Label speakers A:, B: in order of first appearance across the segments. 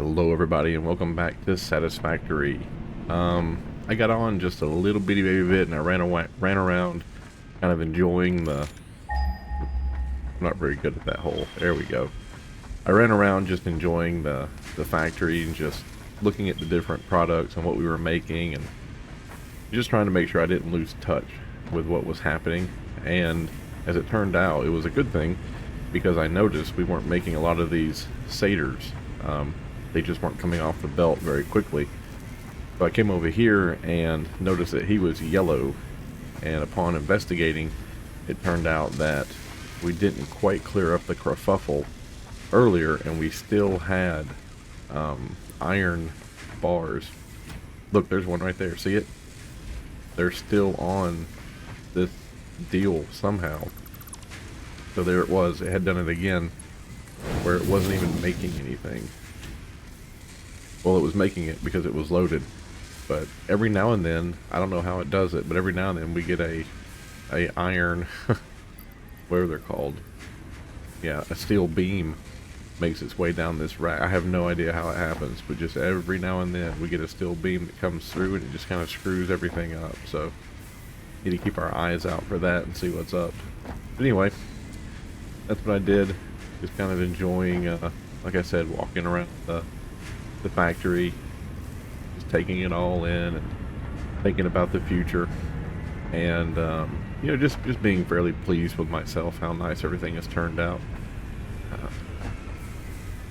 A: Hello everybody and welcome back to Satisfactory. I got on just a little bitty baby bit and I ran around kind of enjoying the... I'm not very good at that hole. There we go. I ran around just enjoying the factory and just looking at the different products and what we were making and just trying to make sure I didn't lose touch with what was happening. And as it turned out, it was a good thing because I noticed we weren't making a lot of these satyrs. They just weren't coming off the belt very quickly. So I came over here and noticed that he was yellow, and upon investigating, it turned out that we didn't quite clear up the kerfuffle earlier, and we still had iron bars. Look, there's one right there. See it? They're still on this deal somehow. So there it was. It had done it again, where it wasn't even making anything. Well, it was making it because it was loaded, but every now and then, I don't know how it does it, but every now and then we get a iron, whatever they're called, yeah, a steel beam makes its way down this rack. I have no idea how it happens, but just every now and then we get a steel beam that comes through and it just kind of screws everything up. So need to keep our eyes out for that and see what's up. But anyway, that's what I did. Just kind of enjoying, like I said, walking around the factory, just taking it all in and thinking about the future, and you know, just being fairly pleased with myself, how nice everything has turned out.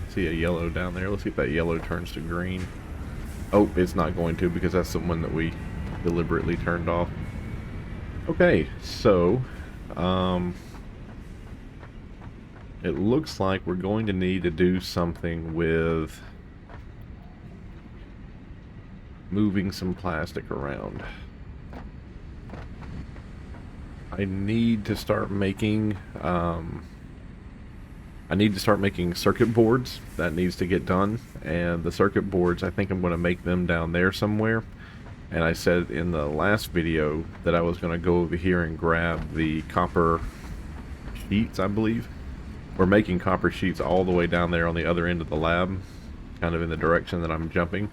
A: See a yellow down there. Let's see if that yellow turns to green. Oh, it's not going to, because that's the one that we deliberately turned off. Okay, so it looks like we're going to need to do something with moving some plastic around. I need to start making circuit boards. That needs to get done, and the circuit boards, I think I'm going to make them down there somewhere. And I said in the last video that I was going to go over here and grab the copper sheets, I believe. We're making copper sheets all the way down there on the other end of the lab, kind of in the direction that I'm jumping.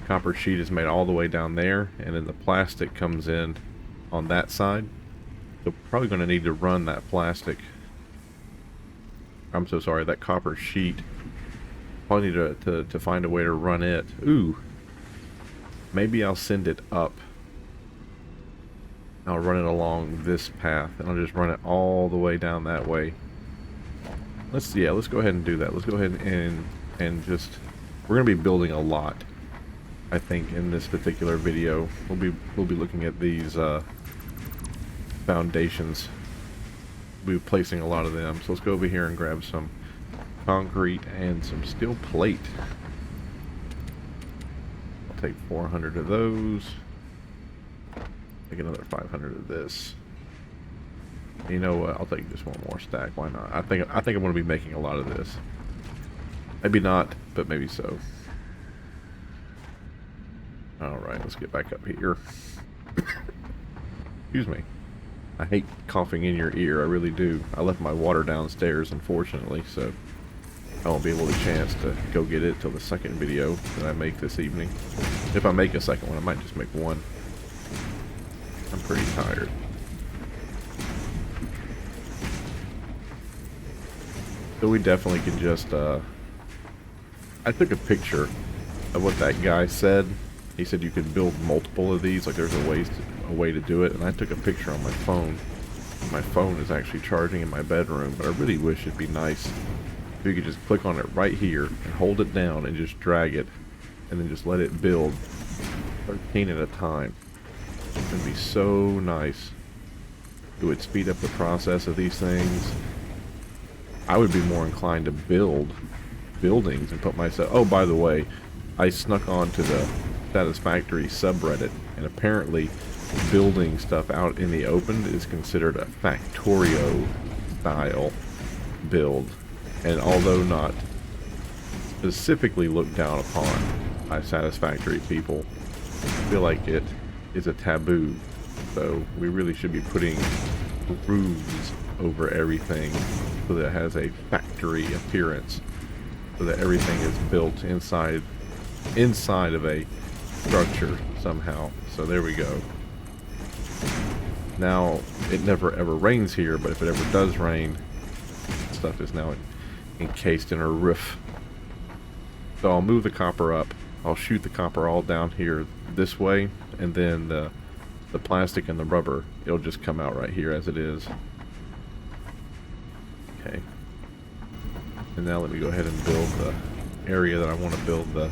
A: Copper sheet is made all the way down there, and then the plastic comes in on that side. So probably going to need to run that plastic. I'm so sorry, that copper sheet. Probably need to find a way to run it. Ooh. Maybe I'll send it up. I'll run it along this path, and I'll just run it all the way down that way. Let's go ahead and do that. Let's go ahead and just, we're going to be building a lot, I think, in this particular video. We'll be looking at these foundations. We'll be placing a lot of them. So let's go over here and grab some concrete and some steel plate. I'll take 400 of those. Take another 500 of this. You know what? I'll take just one more stack. Why not? I think I'm going to be making a lot of this. Maybe not, but maybe so. Alright, let's get back up here. Excuse me. I hate coughing in your ear, I really do. I left my water downstairs, unfortunately, so I won't be able to chance to go get it till the second video that I make this evening. If I make a second one, I might just make one. I'm pretty tired. So we definitely can just, I took a picture of what that guy said. He said you could build multiple of these, like there's a way to do it, and I took a picture on my phone. My phone is actually charging in my bedroom, but I really wish it'd be nice if you could just click on it right here and hold it down and just drag it, and then just let it build 13 at a time. It'd be so nice. It would speed up the process of these things. I would be more inclined to build buildings and put myself... Oh, by the way, I snuck onto the Satisfactory subreddit, and apparently building stuff out in the open is considered a Factorio style build, and although not specifically looked down upon by Satisfactory people, I feel like it is a taboo. So we really should be putting rules over everything so that it has a factory appearance. so that everything is built inside of a structure somehow. So there we go. Now it never ever rains here, but if it ever does rain, stuff is now encased in a roof. So I'll move the copper up. I'll shoot the copper all down here this way, and then the plastic and the rubber, it'll just come out right here as it is. Okay. And now let me go ahead and build the area that I want to build the...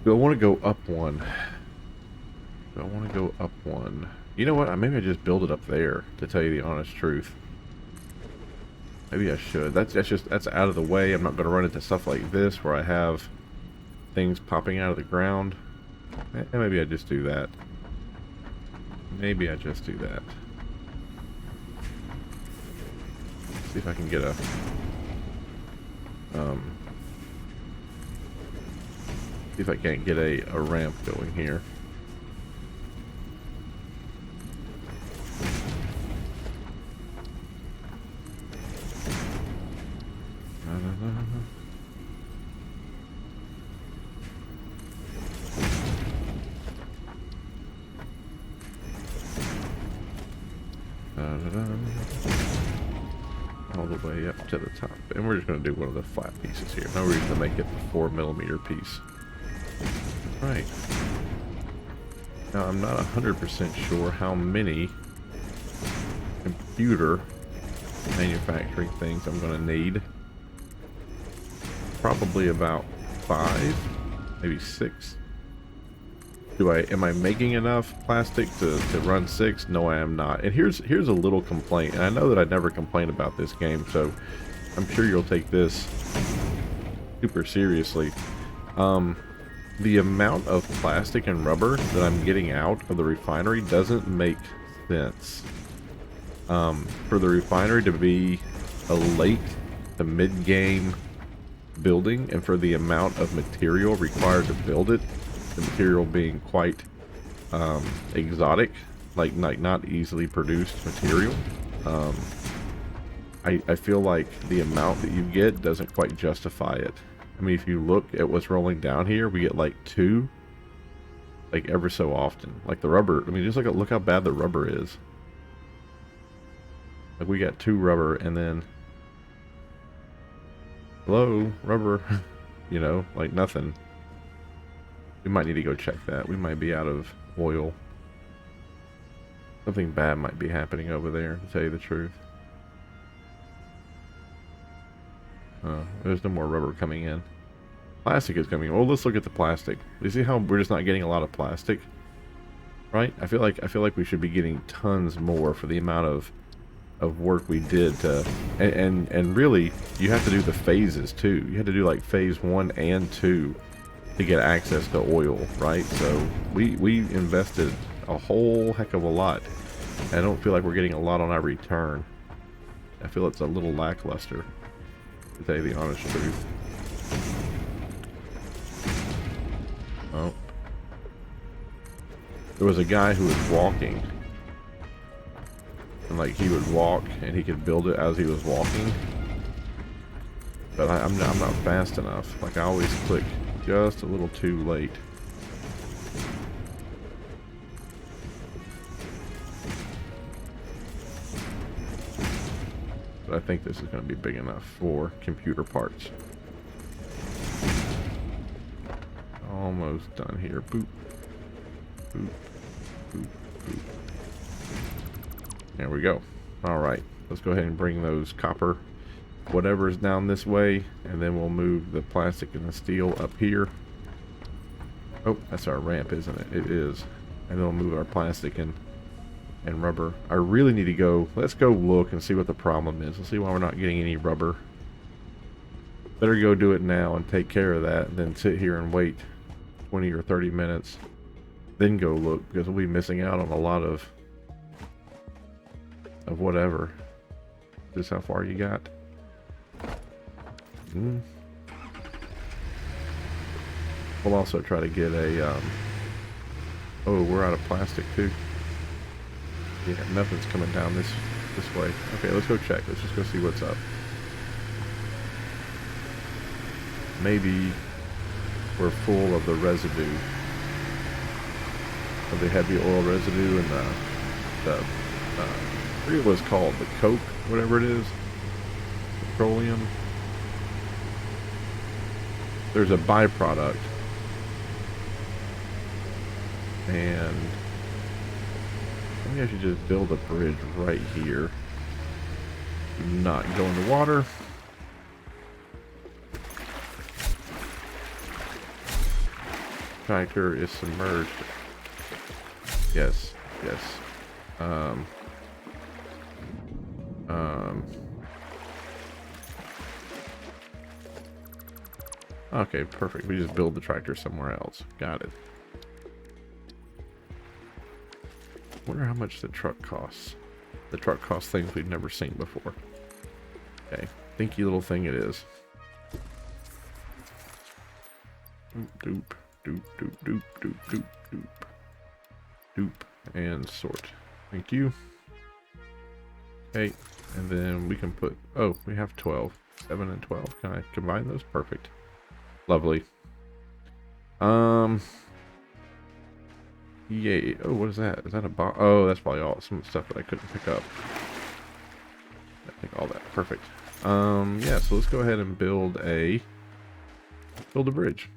A: Do I want to go up one? Do I want to go up one? You know what? Maybe I just build it up there, to tell you the honest truth. Maybe I should. That's out of the way. I'm not going to run into stuff like this where I have things popping out of the ground. Maybe I just do that. Maybe I just do that. See if I can get a see if I can't get a ramp going here. All the way up to the top, and we're just going to do one of the flat pieces here. No reason to make it the 4mm piece. Right. Now I'm not 100% sure how many computer manufacturing things I'm going to need. Probably about 5, maybe 6. Am I making enough plastic to run 6? No, I am not. And here's a little complaint, and I know that I never complain about this game, so I'm sure you'll take this super seriously. The amount of plastic and rubber that I'm getting out of the refinery doesn't make sense. For the refinery to be a late to mid-game building, and for the amount of material required to build it, the material being quite exotic, like not easily produced material, I feel like the amount that you get doesn't quite justify it. I mean, if you look at what's rolling down here, we get like 2, like ever so often. Like the rubber, I mean, just look how bad the rubber is. Like we got 2 rubber, and then hello, rubber, you know, like nothing. We might need to go check that. We might be out of oil. Something bad might be happening over there, to tell you the truth. There's no more rubber coming in. Plastic is coming in. Well, let's look at the plastic. You see how we're just not getting a lot of plastic? Right? I feel like we should be getting tons more for the amount of work we did to... And really, you have to do the phases, too. You have to do, like, phase 1 and 2 to get access to oil, right? So we invested a whole heck of a lot. I don't feel like we're getting a lot on our return. I feel it's a little lackluster, to tell you the honest truth. Oh. There was a guy who was walking, and like he would walk and he could build it as he was walking, but I'm not fast enough. Like I always click just a little too late. But I think this is going to be big enough for computer parts. Almost done here. Boop. Boop. Boop. Boop. There we go. Alright, let's go ahead and bring those copper whatever's down this way, and then we'll move the plastic and the steel up here. Oh, that's our ramp, isn't it? It is. And then we'll move our plastic and rubber. I really need to go, let's go look and see what the problem is. Let's see why we're not getting any rubber. Better go do it now and take care of that, and then sit here and wait 20 or 30 minutes, then go look, because we'll be missing out on a lot of whatever. Is this how far you got? We'll also try to get a oh, we're out of plastic too. Yeah, nothing's coming down this way. Okay, let's go check. Let's just go see what's up. maybe we're full of the residue, of the heavy oil residue and the I forget what it's called, the coke, whatever it is, petroleum. There's a byproduct, and maybe I should just build a bridge right here. Do not go in the water. Tractor is submerged. Yes, yes. Okay, perfect. We just build the tractor somewhere else. Got it. Wonder how much the truck costs. The truck costs things we've never seen before. Okay, dinky little thing it is. Doop, doop, doop, doop, doop, doop, doop. Doop, and sort. Thank you. Okay, and then we can put, oh, we have 12. 7 and 12. Can I combine those? Perfect. Lovely. Yay. Oh, what is that? Is that a box? Oh, that's probably all some stuff that I couldn't pick up. I think all that. Perfect. Yeah, so let's go ahead and build a bridge.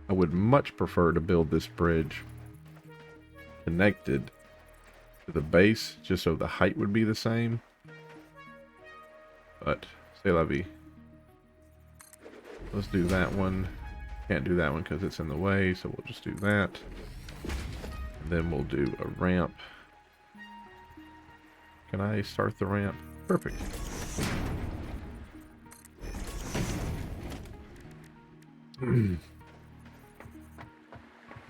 A: I would much prefer to build this bridge connected to the base, just so the height would be the same. But, c'est la vie. Let's do that one. Can't do that one because it's in the way, so we'll just do that. And then we'll do a ramp. Can I start the ramp? Perfect. And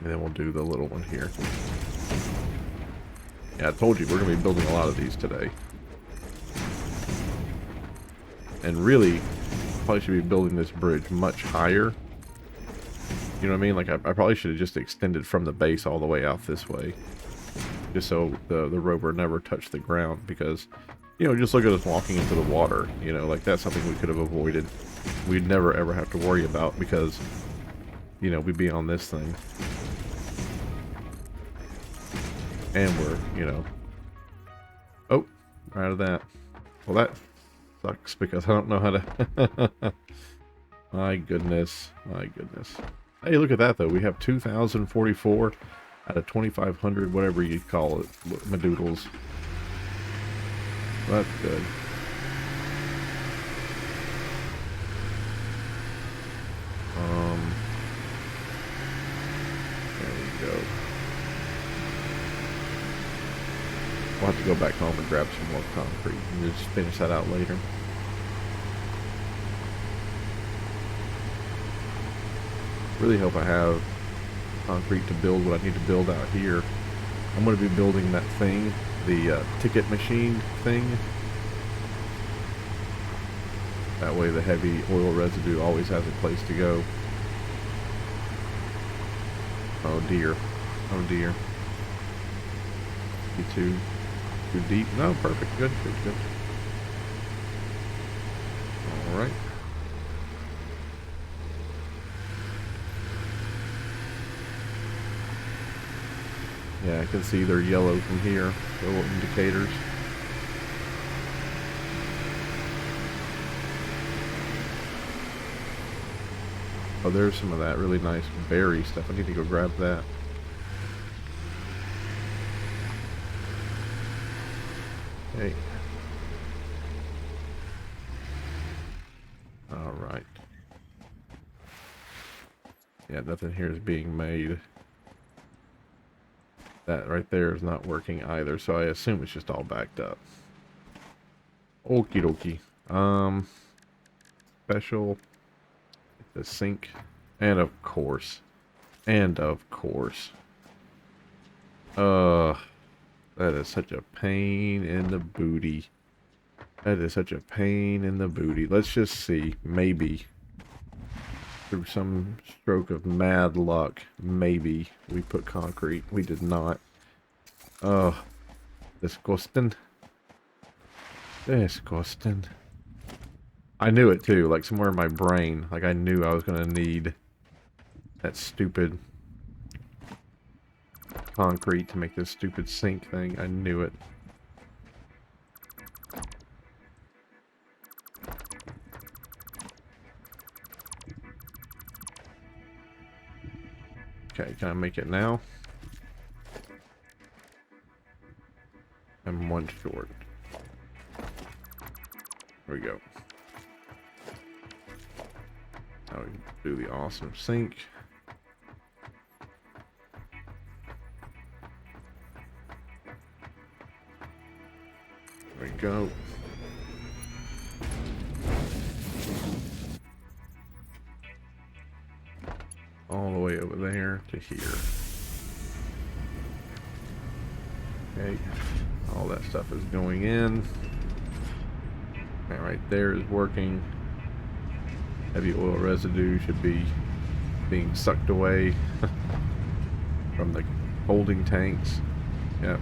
A: then we'll do the little one here. Yeah, I told you we're going to be building a lot of these today. And really, probably should be building this bridge much higher. You know what I mean? Like, I probably should have just extended from the base all the way out this way. Just so the rover never touched the ground. Because, you know, just look at us walking into the water. You know, like, that's something we could have avoided. We'd never ever have to worry about because, you know, we'd be on this thing. And we're, you know... Oh, we're out of that. Well, that sucks because I don't know how to... My goodness. My goodness. Hey, look at that, though. We have 2,044 out of 2,500, whatever you call it, madoodles. That's good. There we go. We'll have to go back home and grab some more concrete and just finish that out later. Really hope I have concrete to build what I need to build out here. I'm going to be building that thing, the ticket machine thing. That way the heavy oil residue always has a place to go. Oh dear. Oh dear. You too deep? No, perfect. Good, good, good. Alright. Yeah, I can see they're yellow from here. Little indicators. Oh, there's some of that really nice berry stuff. I need to go grab that. Hey. Alright. Yeah, nothing here is being made. That right there is not working either, so I assume it's just all backed up. Okie dokie. Special. The sink. And of course. That is such a pain in the booty. That is such a pain in the booty. Let's just see. Maybe. Through some stroke of mad luck, maybe we put concrete. We did not. Disgusting. Disgusting. I knew it too, like somewhere in my brain. Like I knew I was gonna need that stupid concrete to make this stupid sink thing. I knew it. Okay, can I make it now? I'm one short. There we go. Now we can do the awesome sink. There we go. All the way over there to here. Okay, all that stuff is going in. That right there is working. Heavy oil residue should be being sucked away from the holding tanks. Yep,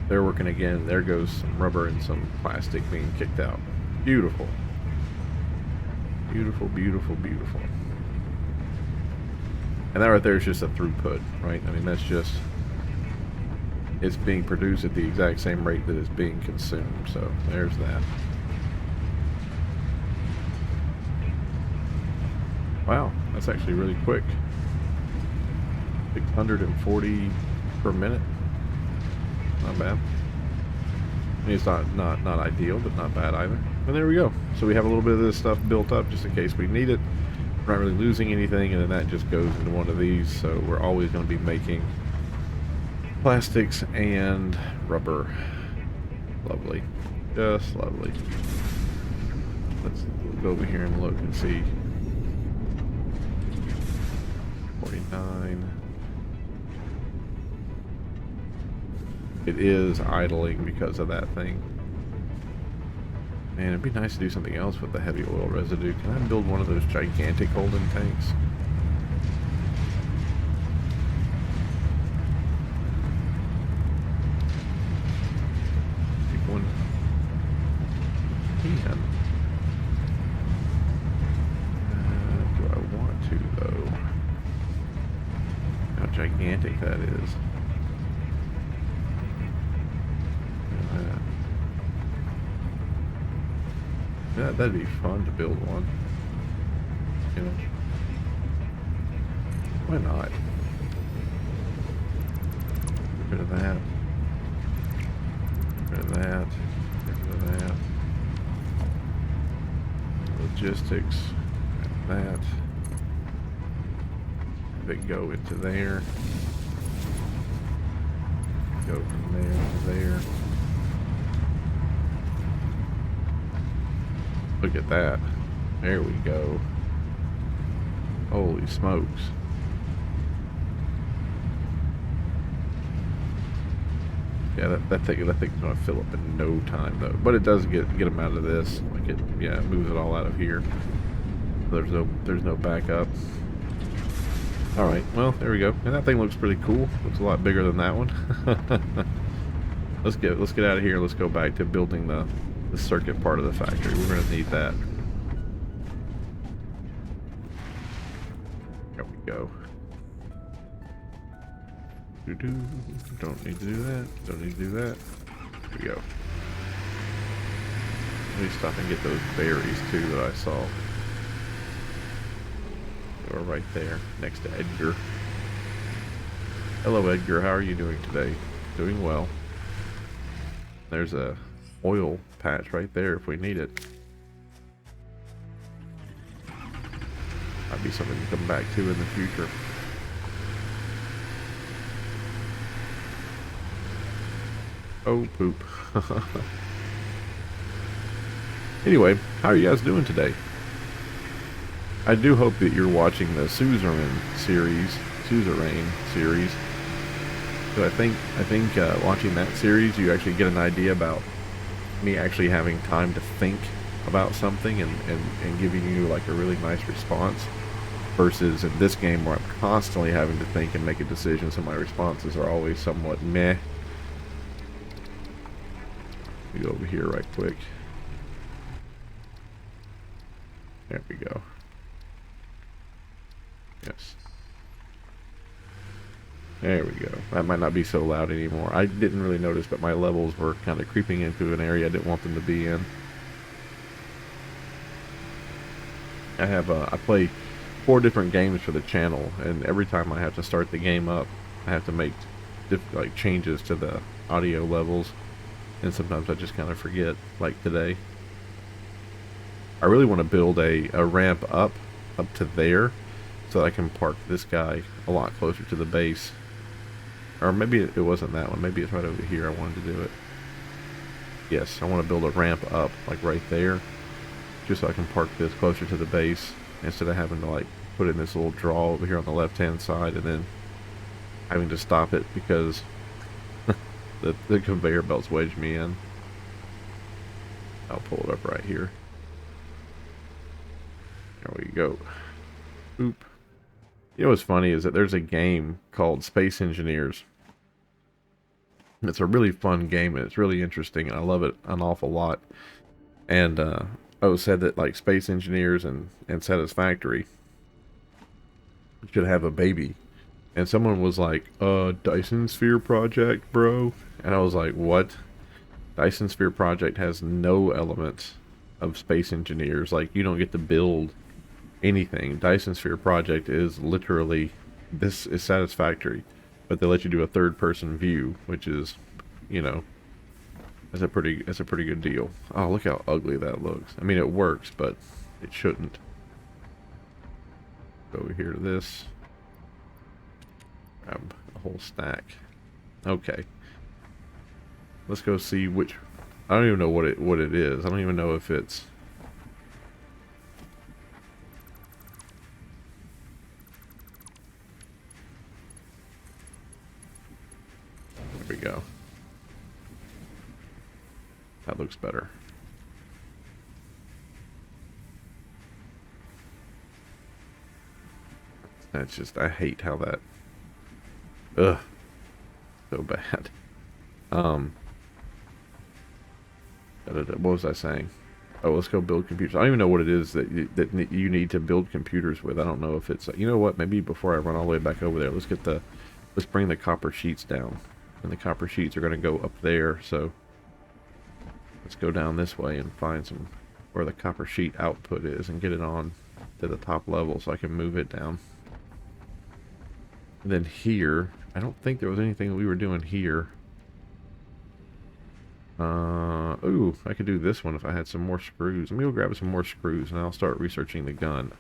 A: they're working again. There goes some rubber and some plastic being kicked out. Beautiful. Beautiful, beautiful, beautiful. And that right there is just a throughput, right? I mean, that's just, it's being produced at the exact same rate that it's being consumed. So there's that. Wow, that's actually really quick. 640 per minute. Not bad. I mean, it's not ideal, but not bad either. And there we go. So we have a little bit of this stuff built up just in case we need it. We're not really losing anything, and then that just goes into one of these. So we're always going to be making plastics and rubber. Lovely. Just lovely. Let's go over here and look and see. 49. It is idling because of that thing. Man, it'd be nice to do something else with the heavy oil residue. Can I build one of those gigantic holding tanks? Big one. Can. Do I want to, though? How gigantic that is. Yeah, that'd be fun to build one. You know, why not? Get rid of that. Get rid of that. Get rid of that. Logistics. That. Have it go into there. Go from there to there. Look at that. There we go. Holy smokes. Yeah, that thing's gonna fill up in no time though. But it does get them out of this. Like it, yeah, it moves it all out of here. There's no backup. All right, well there we go. And that thing looks pretty cool. Looks a lot bigger than that one. Let's get out of here. Let's go back to building the circuit part of the factory. We're going to need that. There we go. Don't need to do that. Don't need to do that. There we go. Let me stop and get those berries too that I saw. They were right there next to Edgar. Hello Edgar, how are you doing today? Doing well. There's a oil patch right there if we need it. Might be something to come back to in the future. Oh, poop. Anyway, how are you guys doing today? I do hope that you're watching the Suzerain series. So I think watching that series, you actually get an idea about me actually having time to think about something and giving you like a really nice response, versus in this game where I'm constantly having to think and make a decision, so my responses are always somewhat meh. We go over here right quick. There we go. Yes. There we go. That might not be so loud anymore. I didn't really notice, but my levels were kind of creeping into an area I didn't want them to be in. I play 4 different games for the channel, and every time I have to start the game up, I have to make like changes to the audio levels, and sometimes I just kind of forget, like today. I really want to build a ramp up to there, so that I can park this guy a lot closer to the base. Or maybe it wasn't that one. Maybe it's right over here I wanted to do it. Yes, I want to build a ramp up, like right there, just so I can park this closer to the base, instead of having to like put in this little draw over here on the left hand side and then having to stop it because the conveyor belts wedged me in. I'll pull it up right here. There we go. Oop. You know what's funny is that there's a game called Space Engineers. It's a really fun game, and it's really interesting, and I love it an awful lot. And said that like Space Engineers and Satisfactory should have a baby. And someone was like, Dyson Sphere Project, bro. And I was like, what? Dyson Sphere Project has no elements of Space Engineers. Like, you don't get to build anything. Dyson Sphere Project is literally, this is Satisfactory, but they let you do a third-person view, which is, you know, that's a pretty good deal. Oh, look how ugly that looks. I mean, it works, but it shouldn't. Go over here to this. Grab a whole stack. Okay. Let's go see which. I don't even know what it is. I don't even know if it's. There we go. That looks better. That's just, I hate how that. Ugh. So bad. What was I saying? Oh, let's go build computers. I don't even know what it is that you need to build computers with. I don't know if it's, you know what, maybe before I run all the way back over there, let's bring the copper sheets down. And the copper sheets are going to go up there, so let's go down this way and find some, where the copper sheet output is, and get it on to the top level so I can move it down. And then here, I don't think there was anything we were doing here. Ooh, I could do this one if I had some more screws. Let me go grab some more screws and I'll start researching the gun.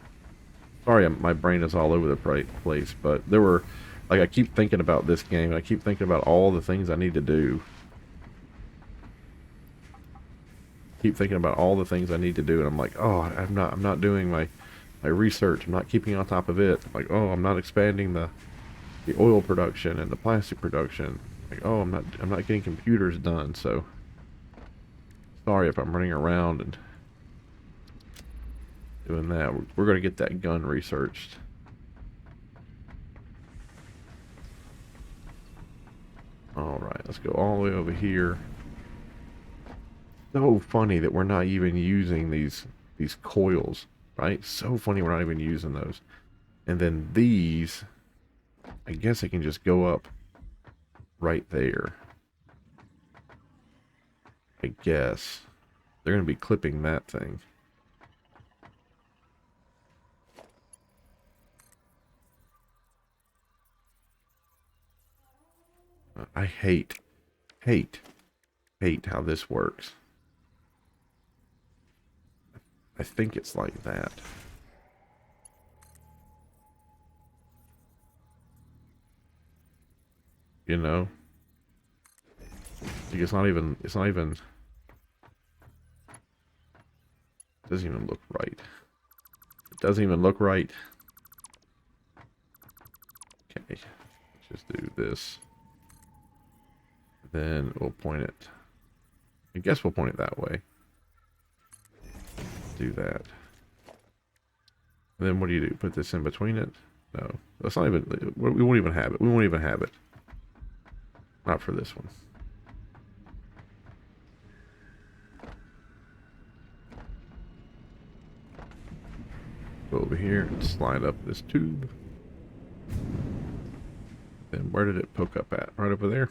A: Sorry, my brain is all over the place, but there were, like, I keep thinking about this game, and I keep thinking about all the things I need to do. Keep thinking about all the things I need to do, and I'm like, oh, I'm not doing my research. I'm not keeping on top of it. Like, oh, I'm not expanding the oil production and the plastic production. Like, oh, I'm not getting computers done. So sorry if I'm running around and doing that. We're gonna get that gun researched. All right, let's go all the way over here. So funny that we're not even using these coils, right? So funny we're not even using those. And then these, I guess I can just go up right there. I guess they're going to be clipping that thing. I hate how this works. I think it's like that. You know? Like, it's not even, it doesn't even look right. It doesn't even look right. Okay, let's just do this. Then we'll point it. I guess we'll point it that way. Do that. And then what do you do? Put this in between it? No, that's not even. We won't even have it. We won't even have it. Not for this one. Go over here and slide up this tube. Then where did it poke up at? Right over there?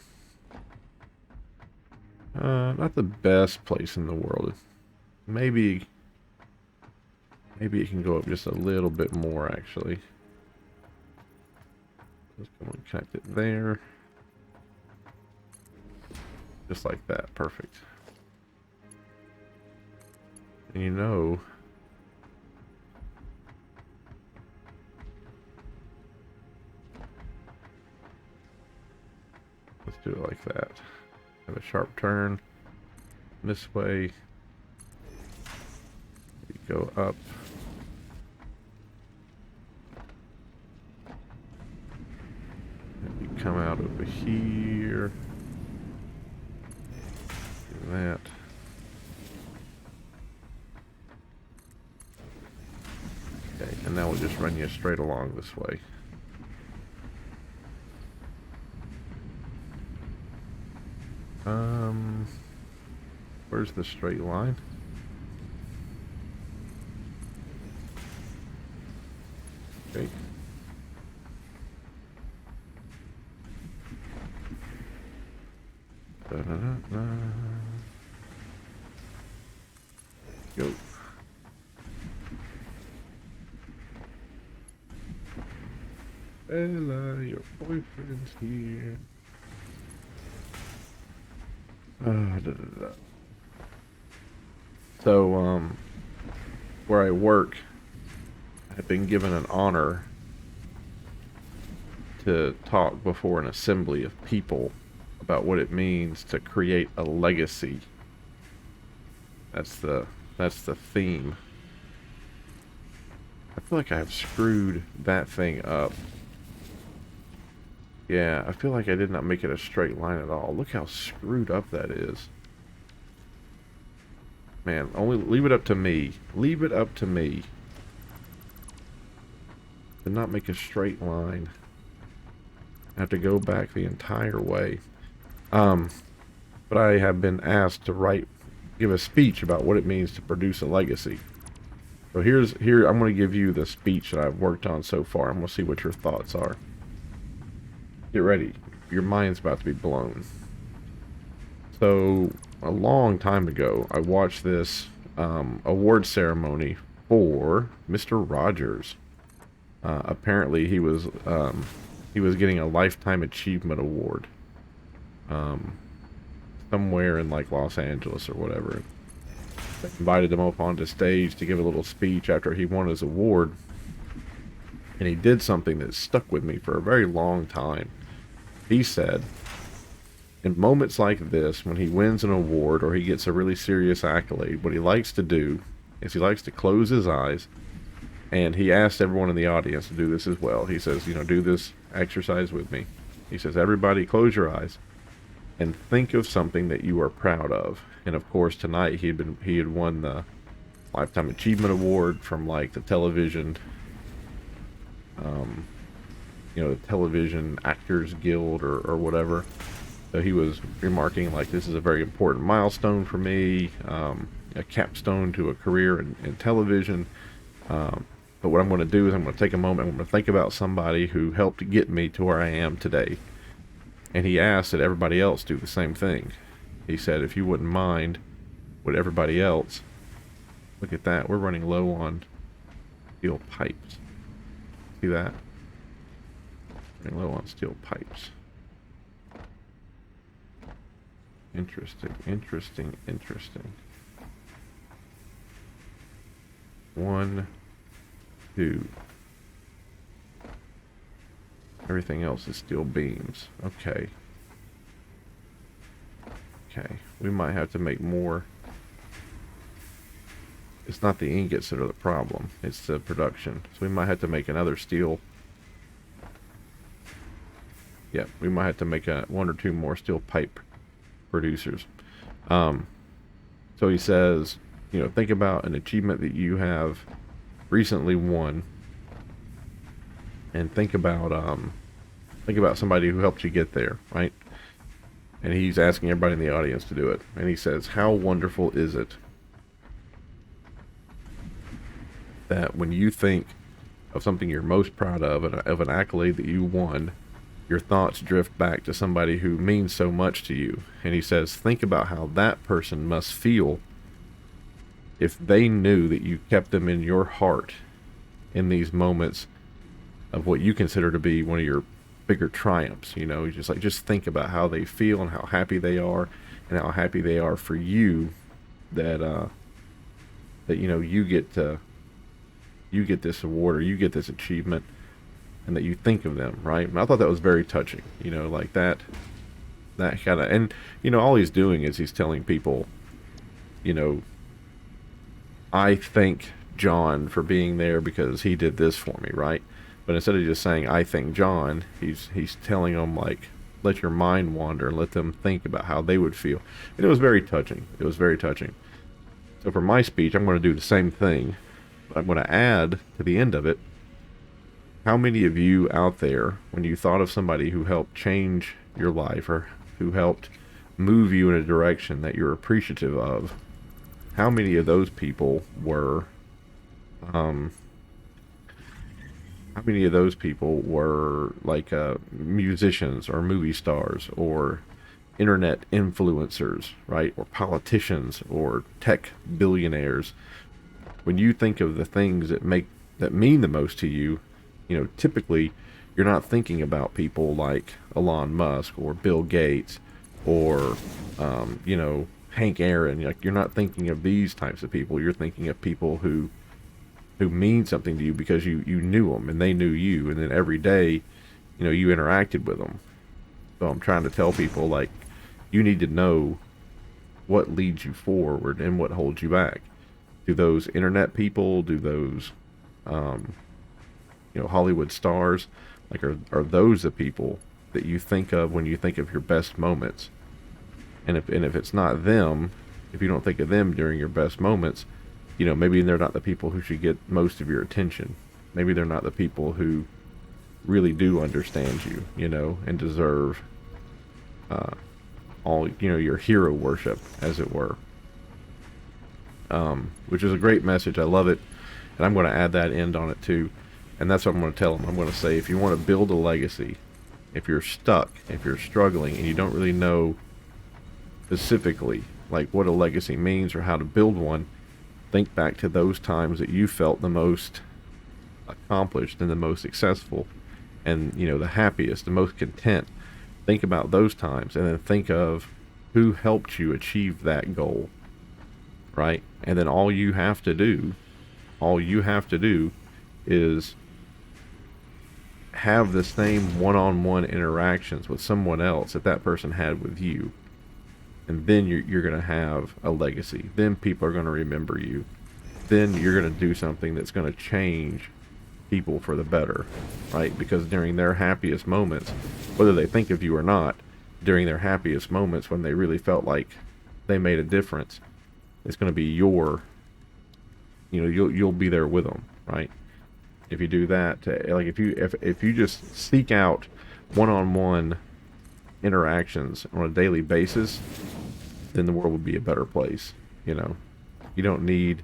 A: Not the best place in the world. Maybe it can go up just a little bit more, actually. Let's go and connect it there. Just like that. Perfect. And you know, let's do it like that. Have a sharp turn this way. We go up. And we come out over here. Do that. Okay, and now we'll just run you straight along this way. Where's the straight line? Okay. Da-da-da-da. Go. Ella, your boyfriend's here. Da-da-da-da. So, where I work, I've been given an honor to talk before an assembly of people about what it means to create a legacy. That's the theme. I feel like I've screwed that thing up. Yeah, I feel like I did not make it a straight line at all. Look how screwed up that is. Man, only leave it up to me. Leave it up to me. To not make a straight line. I have to go back the entire way. But I have been asked to give a speech about what it means to produce a legacy. So here I'm going to give you the speech that I've worked on so far. I'm going to see what your thoughts are. Get ready. Your mind's about to be blown. So, a long time ago, I watched this award ceremony for Mr. Rogers. Apparently, he was getting a Lifetime Achievement Award. Somewhere in, like, Los Angeles or whatever. They invited him up onto stage to give a little speech after he won his award. And he did something that stuck with me for a very long time. He said, in moments like this, when he wins an award or he gets a really serious accolade, what he likes to do is he likes to close his eyes, and he asked everyone in the audience to do this as well. He says, you know, do this exercise with me. He says, everybody close your eyes and think of something that you are proud of. And of course, tonight he had won the Lifetime Achievement Award from, like, the television, you know, the Television Actors Guild or whatever. So he was remarking, like, this is a very important milestone for me, a capstone to a career in television. But what I'm going to do is I'm going to take a moment, I'm going to think about somebody who helped get me to where I am today. And he asked that everybody else do the same thing. He said, if you wouldn't mind, would everybody else, look at that, we're running low on steel pipes. See that? Running low on steel pipes. Interesting, interesting, interesting. 1, 2. Everything else is steel beams. Okay. Okay. We might have to make more. It's not the ingots that are the problem. It's the production. So we might have to make another steel. Yeah, we might have to make 1 or 2 more steel pipe producers. So he says, you know, think about an achievement that you have recently won, and think about somebody who helped you get there, right? And he's asking everybody in the audience to do it. And he says, how wonderful is it that when you think of something you're most proud of an accolade that you won, your thoughts drift back to somebody who means so much to you. And he says, think about how that person must feel if they knew that you kept them in your heart in these moments of what you consider to be one of your bigger triumphs. You know, just think about how they feel and how happy they are, and how happy they are for you that you know you get this award, or you get this achievement, and that you think of them, right? And I thought that was very touching. You know, like that kind of, and you know, all he's doing is he's telling people, you know, I thank John for being there because he did this for me, right? But instead of just saying I thank John, he's telling them, like, let your mind wander and let them think about how they would feel. And it was very touching. It was very touching. So for my speech, I'm going to do the same thing. But I'm going to add to the end of it, how many of you out there, when you thought of somebody who helped change your life, or who helped move you in a direction that you're appreciative of, how many of those people were like musicians or movie stars or internet influencers, right? Or politicians or tech billionaires? When you think of the things that mean the most to you, you know, typically you're not thinking about people like Elon Musk or Bill Gates or you know, Hank Aaron. Like, you're not thinking of these types of people. You're thinking of people who mean something to you because you knew them and they knew you, and then every day, you know, you interacted with them. So I'm trying to tell people, like, you need to know what leads you forward and what holds you back. Do those internet people, do those you know, Hollywood stars, like, are those the people that you think of when you think of your best moments? And if it's not them, if you don't think of them during your best moments, you know, maybe they're not the people who should get most of your attention. Maybe they're not the people who really do understand you, you know, and deserve all, you know, your hero worship, as it were. Which is a great message. I love it, and I'm going to add that end on it too. And that's what I'm going to tell them. I'm going to say, if you want to build a legacy, if you're stuck, if you're struggling, and you don't really know specifically like what a legacy means or how to build one, think back to those times that you felt the most accomplished and the most successful, and, you know, the happiest, the most content. Think about those times, and then think of who helped you achieve that goal, right? And then all you have to do is have the same one-on-one interactions with someone else that person had with you. And then you're going to have a legacy. Then people are going to remember you. Then you're going to do something that's going to change people for the better, right? Because during their happiest moments, whether they think of you or not, during their happiest moments, when they really felt like they made a difference, it's going to be you know, you'll be there with them, right? If you do that, like, if you just seek out one-on-one interactions on a daily basis, then the world would be a better place. You know, you don't need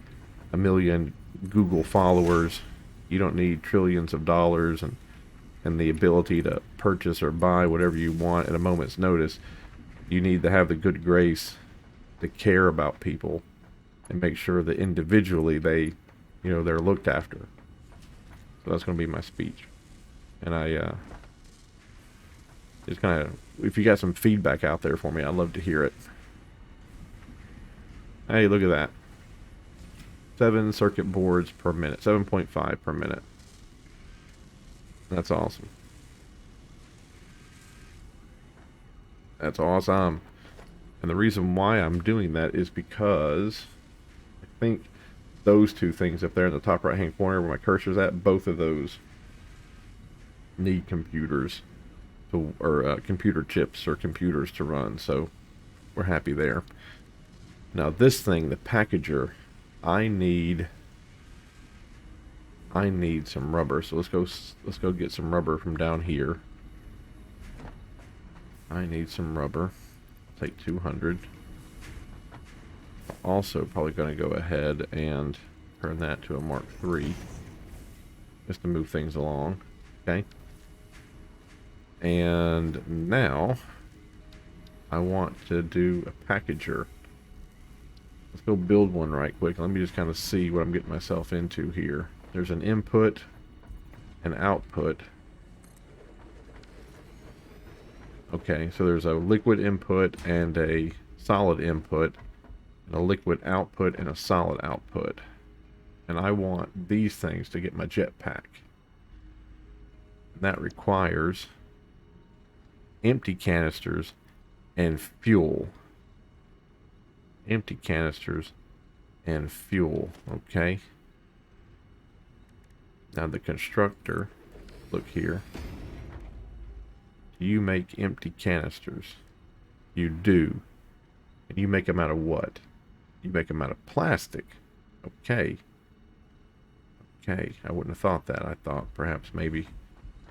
A: a million Google followers. You don't need trillions of dollars and the ability to purchase or buy whatever you want at a moment's notice. You need to have the good grace to care about people and make sure that individually they, you know, they're looked after. So that's going to be my speech. And I just kind of, if you got some feedback out there for me, I'd love to hear it. Hey, look at that. 7 circuit boards per minute. 7.5 per minute. That's awesome. That's awesome. And the reason why I'm doing that is because I think those two things up there in the top right hand corner where my cursor's at, both of those need computers to, or computer chips or computers to run. So we're happy there. Now this thing, the packager, I need some rubber. So let's go get some rubber from down here. I need some rubber. Take 200. Also probably going to go ahead and Turn that to a Mark III. Just to move things along. Okay. And now I want to do a packager. Let's go build one right quick. Let me just kind of see what I'm getting myself into here. There's an input and output. Okay, so there's a liquid input and a solid input, and a liquid output and a solid output. And I want these things to get my jetpack. And that requires empty canisters and fuel. Empty canisters and fuel. Okay. Now the constructor, look here. Do you make empty canisters? You do. And you make them out of what? You make them out of plastic. Okay. Okay, I wouldn't have thought that. I thought perhaps maybe...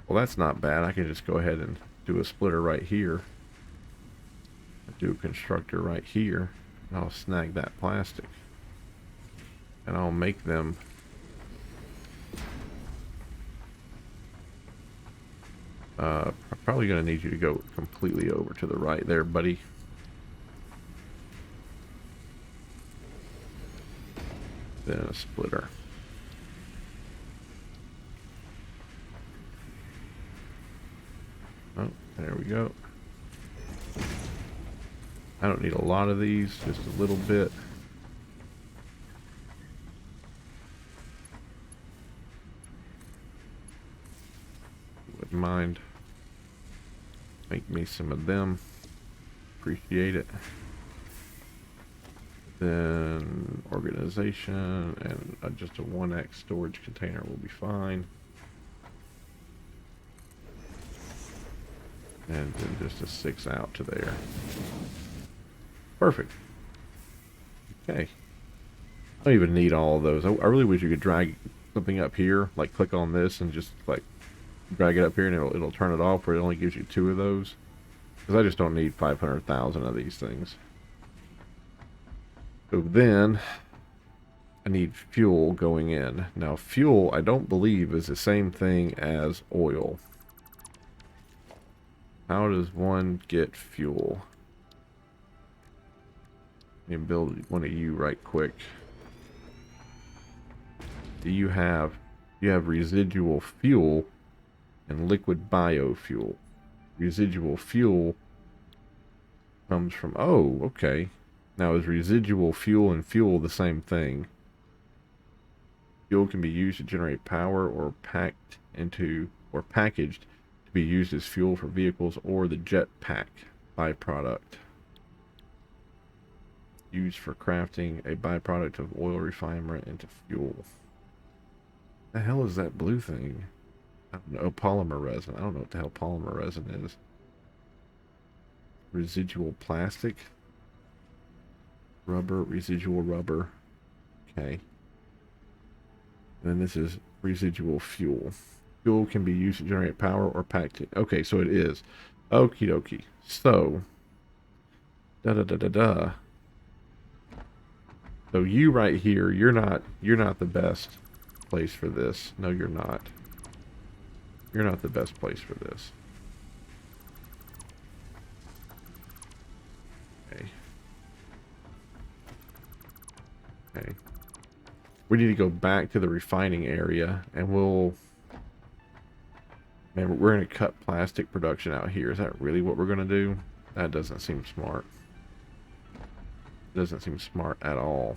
A: Well, that's not bad. I can just go ahead and do a splitter right here. Do a constructor right here. And I'll snag that plastic. And I'll make them... probably going to need you to go completely over to the right there, buddy. Then a splitter. Oh, there we go. I don't need a lot of these, just a little bit. Wouldn't mind. Make me some of them. Appreciate it. Then organization and just a 1x storage container will be fine. And then just a 6 out to there. Perfect. Okay. I don't even need all of those. I really wish you could drag something up here, like click on this and just like drag it up here and it'll turn it off, where it only gives you 2 of those. Because I just don't need 500,000 of these things. So then I need fuel going in. Now fuel, I don't believe, is the same thing as oil. How does one get fuel? Let me build one of you right quick. Do you have residual fuel and liquid biofuel? Residual fuel comes from, oh, okay. Now is residual fuel and fuel the same thing? Fuel can be used to generate power or packaged to be used as fuel for vehicles or the jetpack byproduct. Used for crafting a byproduct of oil refinement into fuel. The hell is that blue thing? I don't know. Polymer resin. I don't know what the hell polymer resin is. Residual plastic. Rubber, residual rubber. Okay. And then this is residual fuel. Fuel can be used to generate power or packaging. Okay, so it is. Okie dokie. So, So you right here, you're not the best place for this. No, you're not. You're not the best place for this. Okay. Okay. We need to go back to the refining area, and we're going to cut plastic production out here. Is that really what we're going to do? That doesn't seem smart. Doesn't seem smart at all.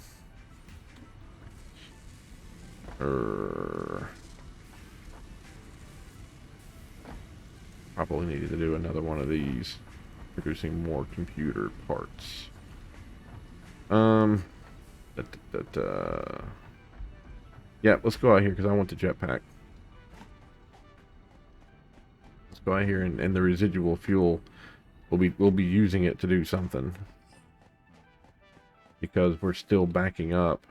A: Probably needed to do another one of these, producing more computer parts. Yeah, let's go out here because I want the jetpack. Let's go out here, and the residual fuel, we'll be using it to do something. Because we're still backing up.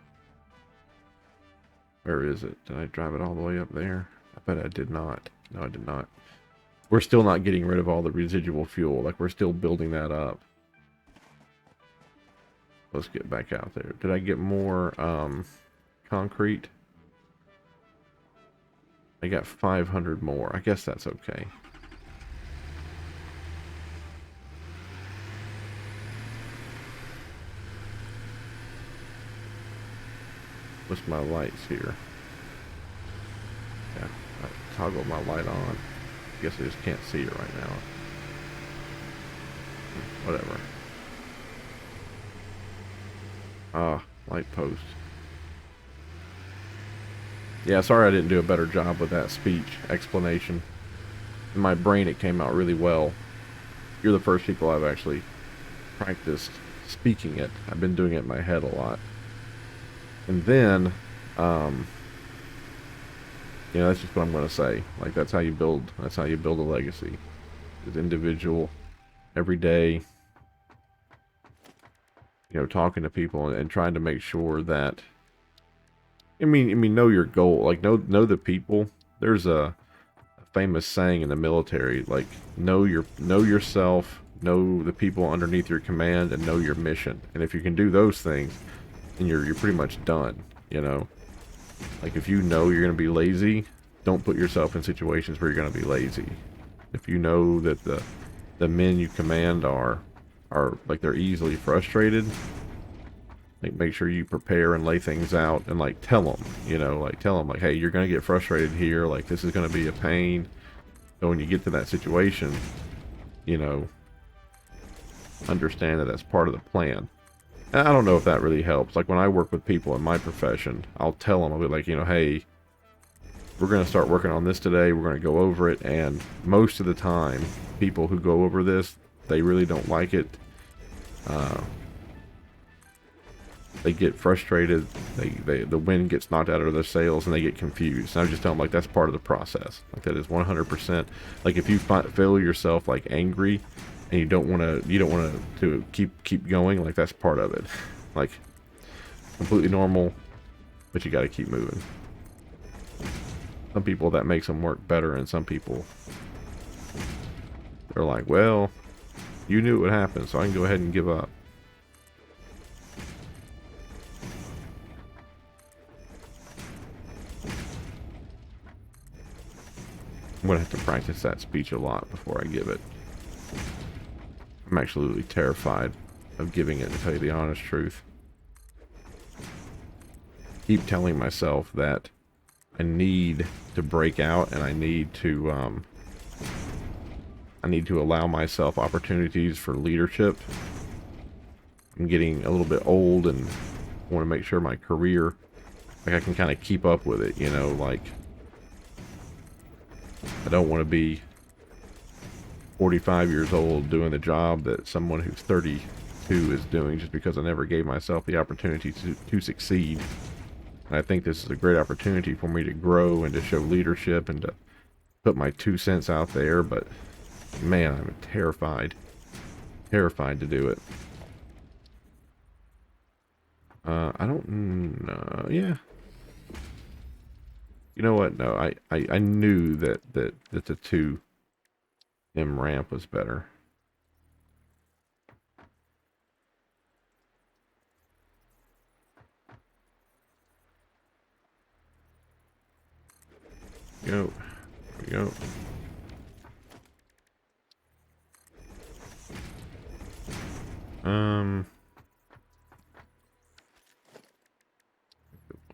A: Where is it? Did I drive it all the way up there? I bet I did not. No, I did not. We're still not getting rid of all the residual fuel. Like, we're still building that up. Let's get back out there. Did I get more concrete. I got 500 more. I guess that's okay. What's my lights here? Yeah, I toggle my light on. I guess I just can't see it right now. Whatever. Ah, light post. Yeah, sorry I didn't do a better job with that speech explanation. In my brain it came out really well. You're the first people I've actually practiced speaking it. I've been doing it in my head a lot. And then, you know, that's just what I'm going to say. Like, that's how you build a legacy. It's individual, every day, you know, talking to people and trying to make sure that, I mean, know your goal. Like, know the people. There's a famous saying in the military, like, know yourself, know the people underneath your command, and know your mission. And if you can do those things, then you're pretty much done, you know? Like, if you know you're going to be lazy, don't put yourself in situations where you're going to be lazy. If you know that the men you command are like, they're easily frustrated, like, make sure you prepare and lay things out and, like, tell them, you know, like, tell them, like, hey, you're going to get frustrated here, like, this is going to be a pain. So when you get to that situation, you know, understand that that's part of the plan. And I don't know if that really helps. Like, when I work with people in my profession, I'll tell them, I'll be like, you know, hey, we're going to start working on this today. We're going to go over it. And most of the time, people who go over this, they really don't like it. They get frustrated. The wind gets knocked out of their sails, and they get confused. And I just tell them, like, that's part of the process. Like, that is 100%. Like, if you feel yourself, like, angry, and you don't want to keep going, like, that's part of it. Like, completely normal, but you got to keep moving. Some people, that makes them work better, and some people, they're like, well, you knew it would happen, so I can go ahead and give up. I'm going to have to practice that speech a lot before I give it. I'm absolutely terrified of giving it, to tell you the honest truth. Keep telling myself that I need to break out, and I need to allow myself opportunities for leadership. I'm getting a little bit old, and want to make sure my career, like, I can kind of keep up with it, you know, like, I don't want to be 45 years old doing the job that someone who's 32 is doing, just because I never gave myself the opportunity to succeed. And I think this is a great opportunity for me to grow and to show leadership and to put my 2 cents out there, but man, I'm terrified to do it. I don't know. Yeah. You know what? No, I knew that the 2M ramp was better. Go. There we go.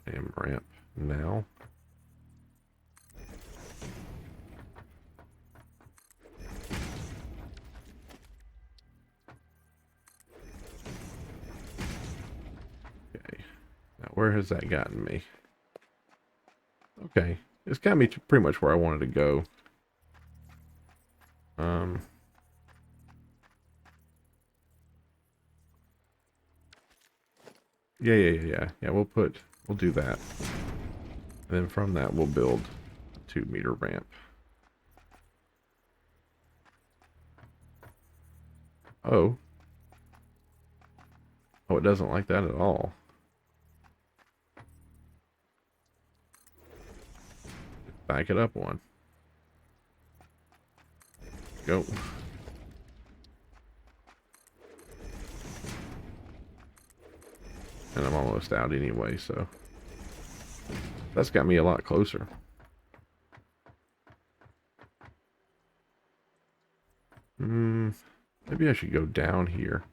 A: M ramp now. Okay. Now, where has that gotten me? Okay. It's got me to pretty much where I wanted to go. Yeah, we'll do that. And then from that, we'll build a 2-meter ramp. Oh. Oh, it doesn't like that at all. Back it up one. Go. And I'm almost out anyway, so That's got me a lot closer. Maybe I should go down here.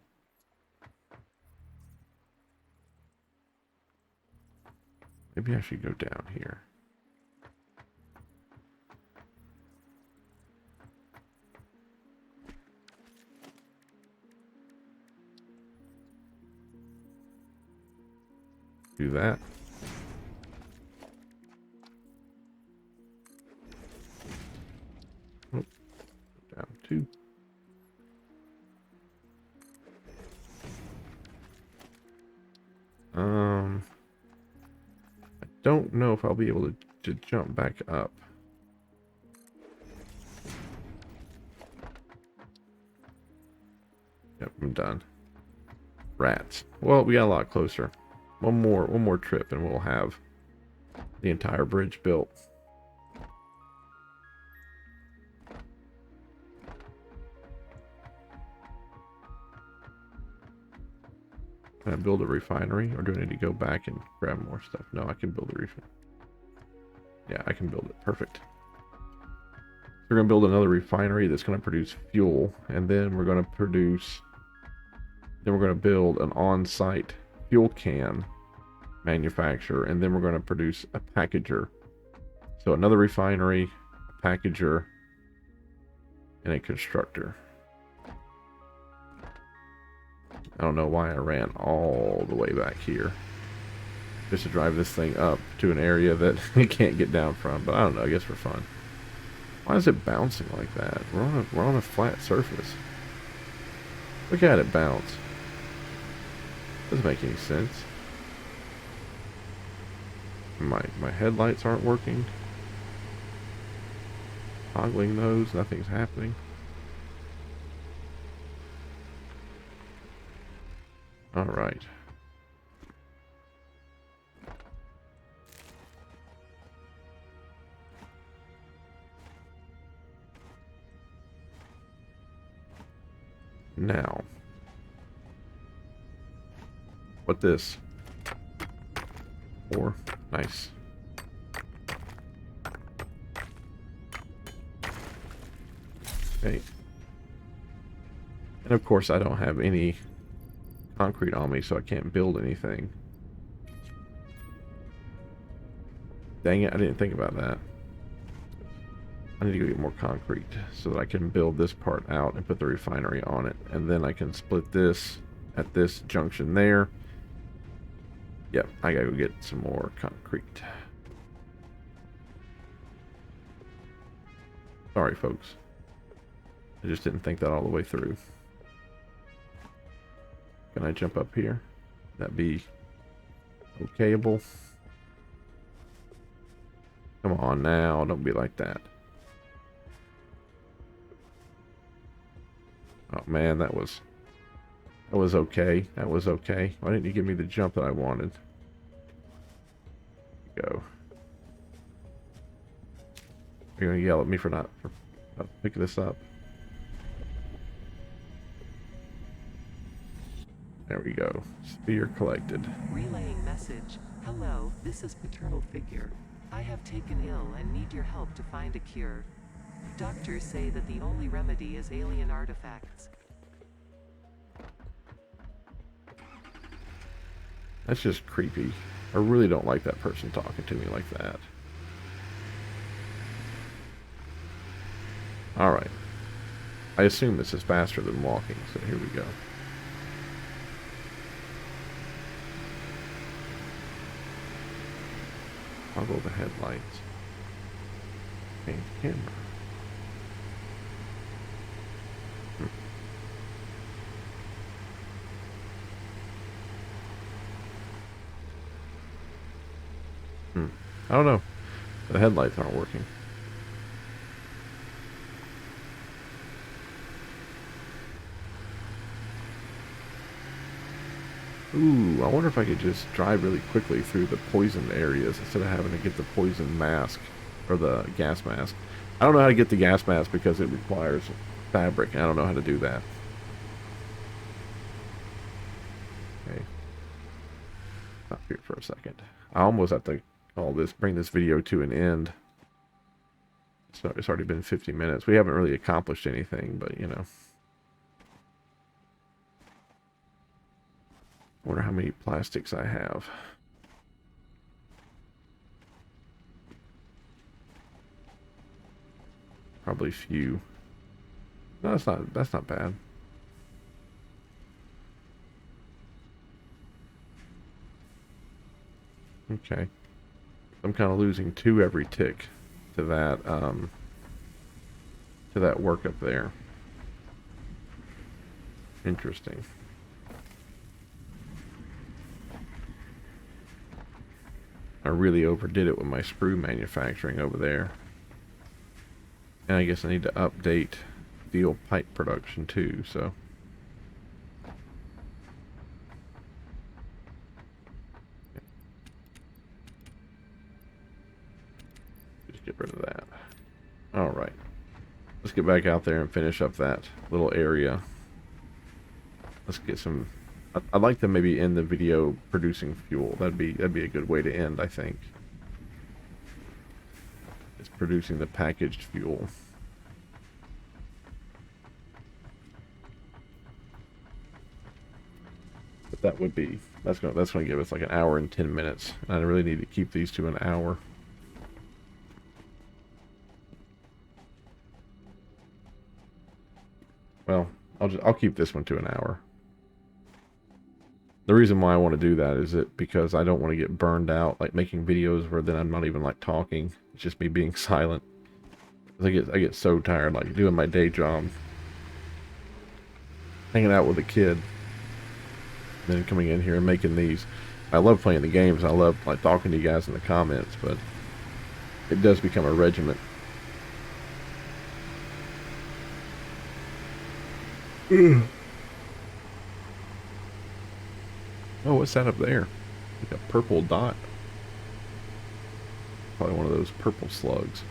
A: Maybe I should go down here. Do that. Oh, down 2. I don't know if I'll be able to jump back up. Yep, I'm done. Rats. Well, we got a lot closer. One more trip and we'll have the entire bridge built. Can I build a refinery, or do I need to go back and grab more stuff? No, I can build a refinery. Yeah, I can build it. Perfect. So we're going to build another refinery that's going to produce fuel, and then we're going to build an on-site fuel can manufacturer, and then we're going to produce a packager. So another refinery, a packager, and a constructor. I don't know why I ran all the way back here just to drive this thing up to an area that it can't get down from, but I don't know, I guess for fun. Why is it bouncing like that? We're on a flat surface. Look at it bounce. Doesn't make any sense. My headlights aren't working. Toggling those, nothing's happening. All right. Now, what this? 4, nice. Okay. And of course I don't have any concrete on me, so I can't build anything. Dang it, I didn't think about that. I need to go get more concrete so that I can build this part out and put the refinery on it. And then I can split this at this junction there. Yep, I gotta go get some more concrete. Sorry, folks. I just didn't think that all the way through. Can I jump up here? That'd be okayable. Come on now, don't be like that. Oh man, that was okay. That was okay. Why didn't you give me the jump that I wanted? Go. You're gonna yell at me for not picking this up. There we go. Sphere collected.
B: Relaying message. Hello, this is paternal figure. I have taken ill and need your help to find a cure. Doctors say that the only remedy is alien artifacts.
A: That's just creepy. I really don't like that person talking to me like that. Alright. I assume this is faster than walking, so here we go. Toggle the headlights. Change camera. I don't know. The headlights aren't working. Ooh, I wonder if I could just drive really quickly through the poisoned areas instead of having to get the poison mask or the gas mask. I don't know how to get the gas mask because it requires fabric. I don't know how to do that. Okay. Stop here for a second. I almost have to all this, bring this video to an end. So it's already been 50 minutes. We haven't really accomplished anything, but you know. Wonder how many plastics I have. Probably few. No, that's not bad. Okay. I'm kind of losing 2 every tick to that work up there. Interesting. I really overdid it with my sprue manufacturing over there. And I guess I need to update steel pipe production too, so. Just get rid of that. Alright. Let's get back out there and finish up that little area. Let's get some... I'd like to maybe end the video producing fuel. That'd be a good way to end, I think. It's producing the packaged fuel. But that's gonna give us like an hour and 10 minutes. And I really need to keep these to an hour. Well, I'll keep this one to an hour. The reason why I want to do that is because I don't want to get burned out, like making videos where then I'm not even like talking. It's just me being silent. I get so tired, like doing my day job, hanging out with a kid, then coming in here and making these. I love playing the games. I love like talking to you guys in the comments, but it does become a regiment. Oh, what's that up there? Like a purple dot. Probably one of those purple slugs.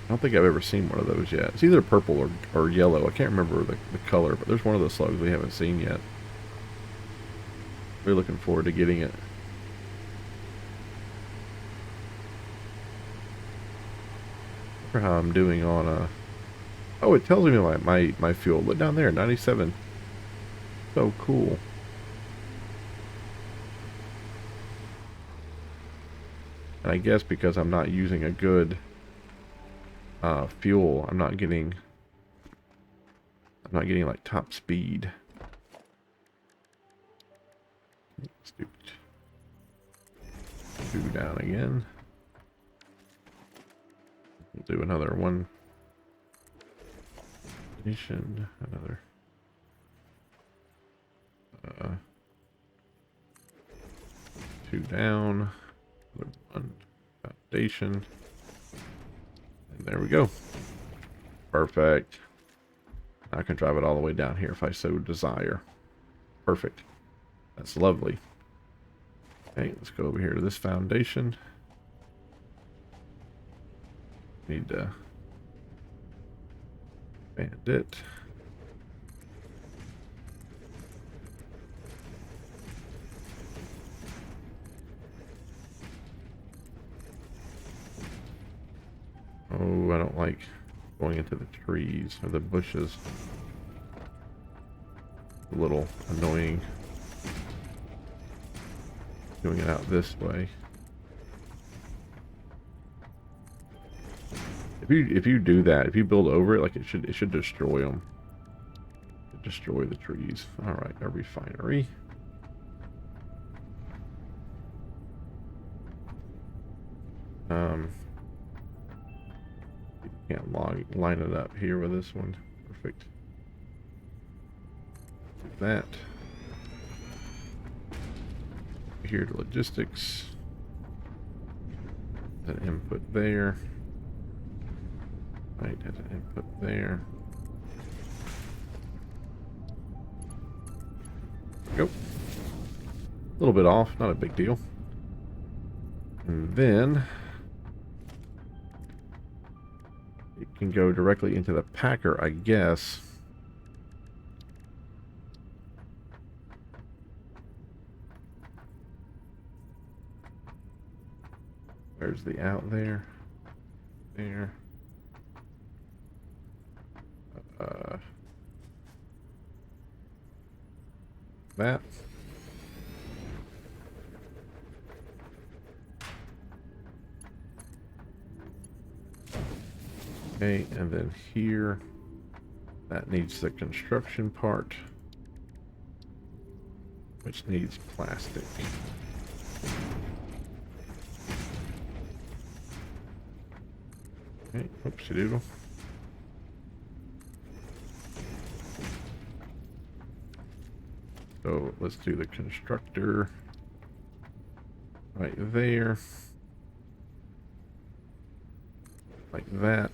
A: I don't think I've ever seen one of those yet. It's either purple or yellow. I can't remember the color, but there's one of those slugs we haven't seen yet. We're looking forward to getting it. For how I'm doing on oh, it tells me my fuel. Look down there, 97. So cool. And I guess because I'm not using a good fuel, I'm not getting like top speed. Stupid. 2 down again. We'll do another one. Nation, another. 2 down. One foundation. And there we go. Perfect. I can drive it all the way down here if I so desire. Perfect. That's lovely. Okay, let's go over here to this foundation. Need to expand it. Oh, I don't like going into the trees or the bushes. A little annoying. Doing it out this way. If you do that, if you build over it, like it should destroy them. Destroy the trees. All right, a refinery. Can't line it up here with this one. Perfect. That. Here to logistics. An input there. Right, has an input there. Go. A little bit off, not a big deal. And then it can go directly into the packer, I guess. There's the out there. There. That. Okay, and then here, that needs the construction part, which needs plastic. Okay, oopsie doodle. So let's do the constructor right there, like that.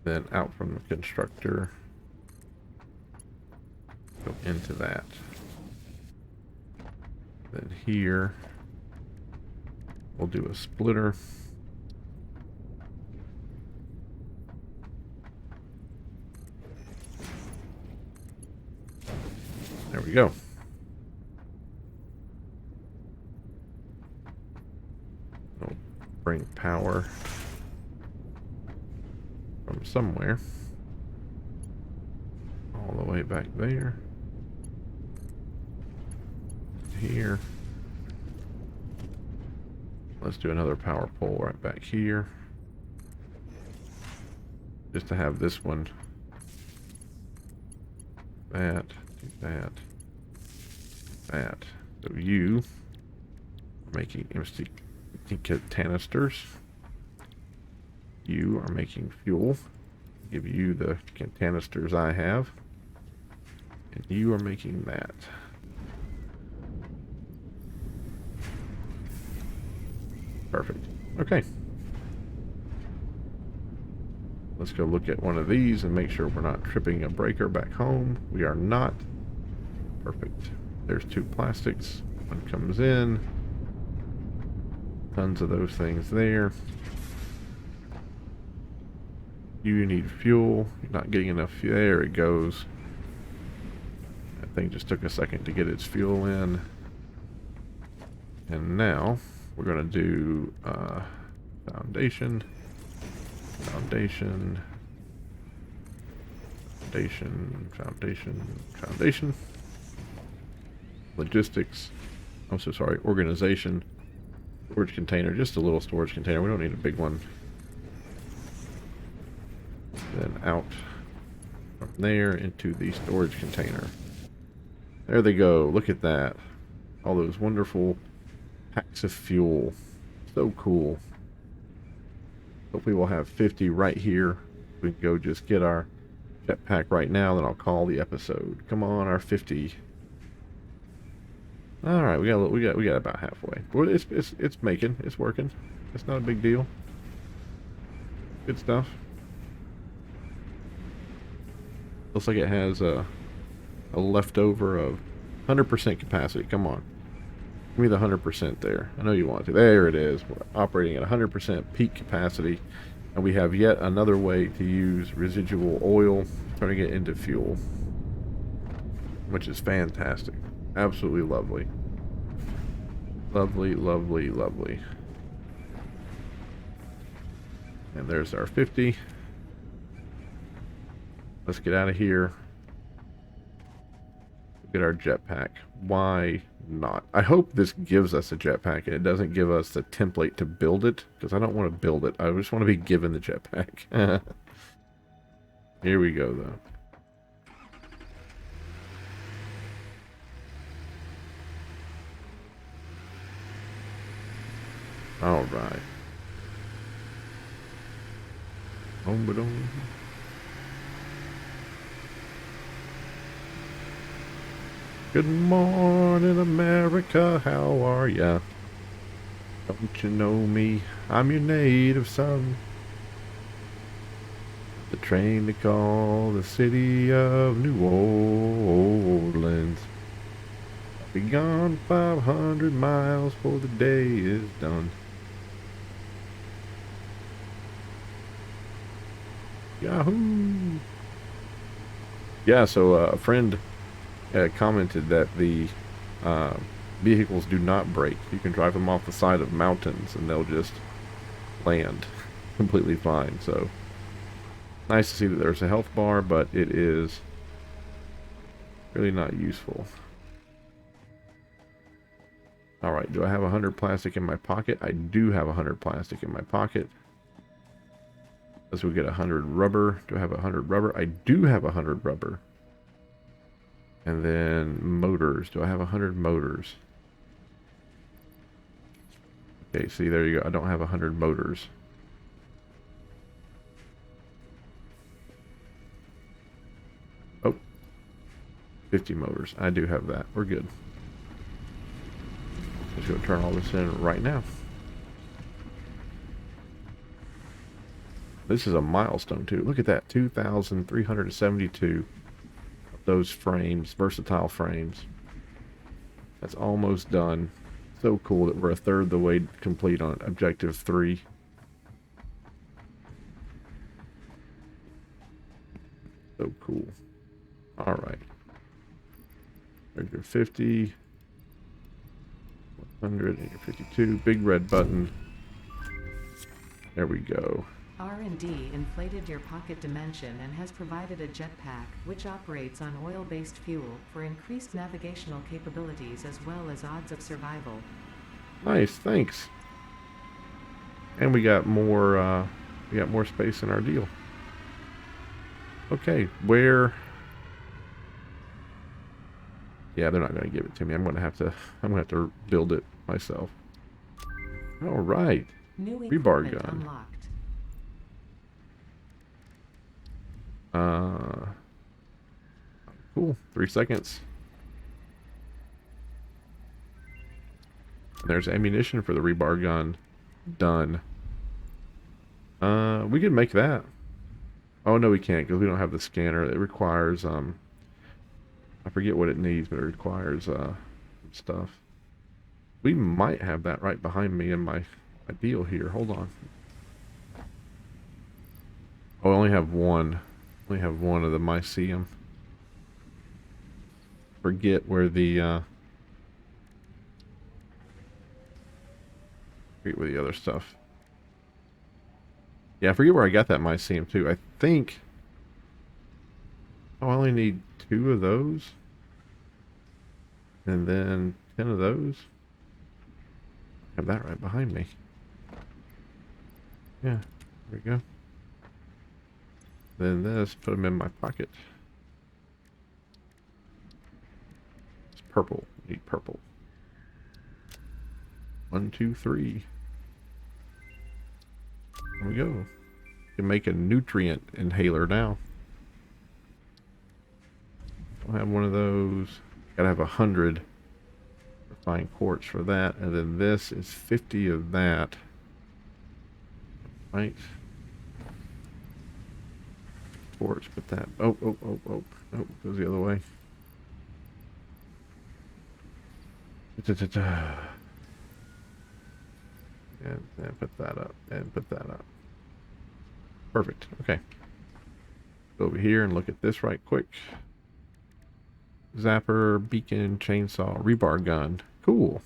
A: Then out from the constructor, go into that. Then here, we'll do a splitter. There we go. We'll bring power from somewhere all the way back there. Here. Let's do another power pole right back here. Just to have this one. That. That. That. So you are making empty canisters. You are making fuel. Give you the canisters I have. And you are making that. Perfect. Okay. Let's go look at one of these and make sure we're not tripping a breaker back home. We are not. Perfect. There's two plastics. One comes in. Tons of those things there. You need fuel. You're not getting enough. There it goes. That thing just took a second to get its fuel in. And now we're going to do foundation, foundation, foundation, foundation, foundation. Logistics. I'm so sorry. Organization. Storage container. Just a little storage container. We don't need a big one. Then out from there into the storage container. There they go. Look at that. All those wonderful packs of fuel. So cool. Hopefully we'll have 50 right here. We can go just get our jetpack right now, then I'll call the episode. Come on, our 50. All right, we got about halfway. Well, it's making, it's working. It's not a big deal. Good stuff. Looks like it has a leftover of 100% capacity. Come on, give me the 100% there. I know you want to. There it is. We're operating at 100% peak capacity, and we have yet another way to use residual oil, turning it into fuel, which is fantastic. Absolutely lovely. Lovely, lovely, lovely. And there's our 50. Let's get out of here. Get our jetpack. Why not? I hope this gives us a jetpack and it doesn't give us the template to build it, because I don't want to build it. I just want to be given the jetpack. Here we go, though. All right. Boom. Good morning, America. How are ya? Don't you know me? I'm your native son. The train they call the city of New Orleans. I'll be gone 500 miles before the day is done. Yahoo! Yeah, so a friend commented that the vehicles do not break. You can drive them off the side of mountains and they'll just land completely fine. So nice to see that there's a health bar, but it is really not useful. Alright, do I have 100 plastic in my pocket? I do have 100 plastic in my pocket. Let's go get 100 rubber. Do I have 100 rubber? I do have 100 rubber. And then motors. Do I have 100 motors? Okay, see, there you go. I don't have 100 motors. Oh, 50 motors. I do have that. We're good. Let's go turn all this in right now. This is a milestone too. Look at that, 2,372 of those frames, versatile frames. That's almost done. So cool that we're a third of the way complete on objective 3. So cool. All right. There's your 50. 100 and your 52. Big red button. There we go.
B: R&D inflated your pocket dimension and has provided a jetpack, which operates on oil-based fuel, for increased navigational capabilities as well as odds of survival.
A: Nice, thanks. And we got more space in our deal. Okay, where? Yeah, they're not going to give it to me. I'm going to have to build it myself. All right.
B: New
A: Rebar
B: equipment
A: gun.
B: unlocked.
A: Cool. 3 seconds. There's ammunition for the rebar gun. Done. We could make that. Oh no, we can't because we don't have the scanner. It requires I forget what it needs, but it requires stuff. We might have that right behind me in my deal here. Hold on. Oh, I only have one. I only have one of the mycelium. Forget where the forget where the other stuff. Yeah, I forget where I got that mycelium too. I think. Oh, I only need 2 of those. And then 10 of those. I have that right behind me. Yeah, there we go. Then this, put them in my pocket. It's purple. I need purple. 1, 2, 3. There we go. You can make a nutrient inhaler now. I'll have one of those. Gotta have 100 refined quartz for that. And then this is 50 of that. Right? Quartz, put that. Oh. Nope, goes the other way. And put that up. And put that up. Perfect. Okay. Go over here and look at this right quick. Zapper, beacon, chainsaw, rebar gun. Cool.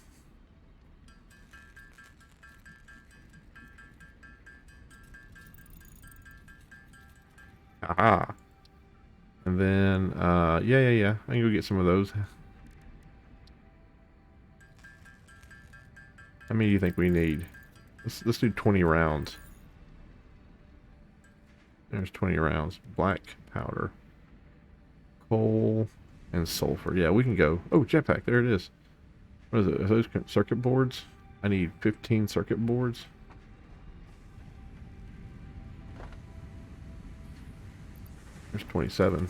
A: Aha. And then, yeah. I can go get some of those. How many do you think we need? Let's do 20 rounds. There's 20 rounds. Black powder. Coal and sulfur. Yeah, we can go. Oh, jetpack. There it is. What is it? Are those circuit boards? I need 15 circuit boards. There's 27.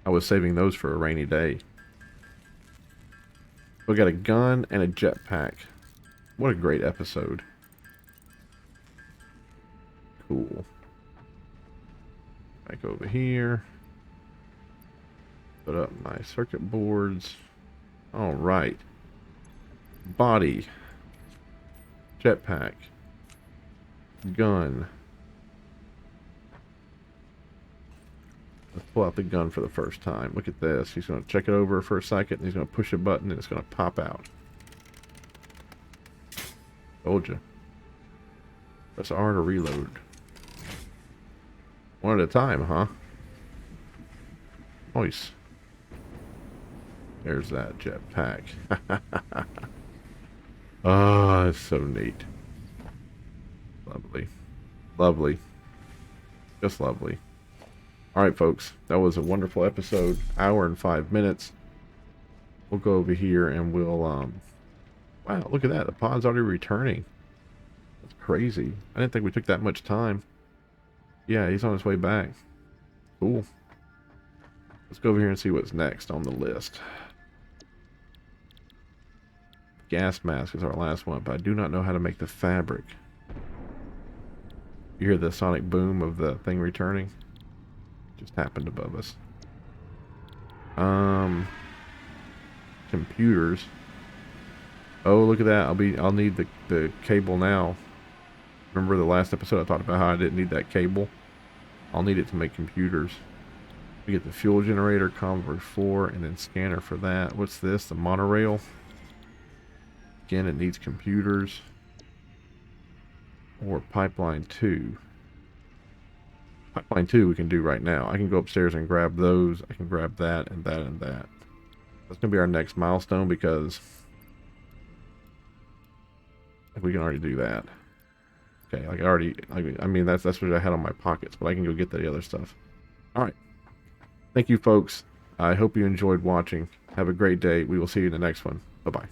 A: I was saving those for a rainy day. We got a gun and a jetpack. What a great episode. Cool. Back over here. Put up my circuit boards. All right. Body. Jetpack. Gun. A pull out the gun for the first time. Look at this. He's going to check it over for a second, and he's going to push a button, and it's going to pop out. Told you. Press R to reload. One at a time, huh? Nice. There's that jetpack. Oh, it's so neat. Lovely. Lovely. Just lovely. Alright, folks. That was a wonderful episode. Hour and 5 minutes. We'll go over here and we'll, wow, look at that. The pod's already returning. That's crazy. I didn't think we took that much time. Yeah, he's on his way back. Cool. Let's go over here and see what's next on the list. Gas mask is our last one, but I do not know how to make the fabric. You hear the sonic boom of the thing returning? Just happened above us. Computers. Oh, look at that. I'll need the cable now. Remember the last episode I talked about how I didn't need that cable? I'll need it to make computers. We get the fuel generator, convoy 4, and then scanner for that. What's this? The monorail. Again, it needs computers. Or pipeline 2. Pipeline 2 we can do right now. I can go upstairs and grab those. I can grab that and that and that. That's going to be our next milestone because we can already do that. Okay, like I mean that's what I had on my pockets, but I can go get the other stuff. All right. Thank you, folks. I hope you enjoyed watching. Have a great day. We will see you in the next one. Bye-bye.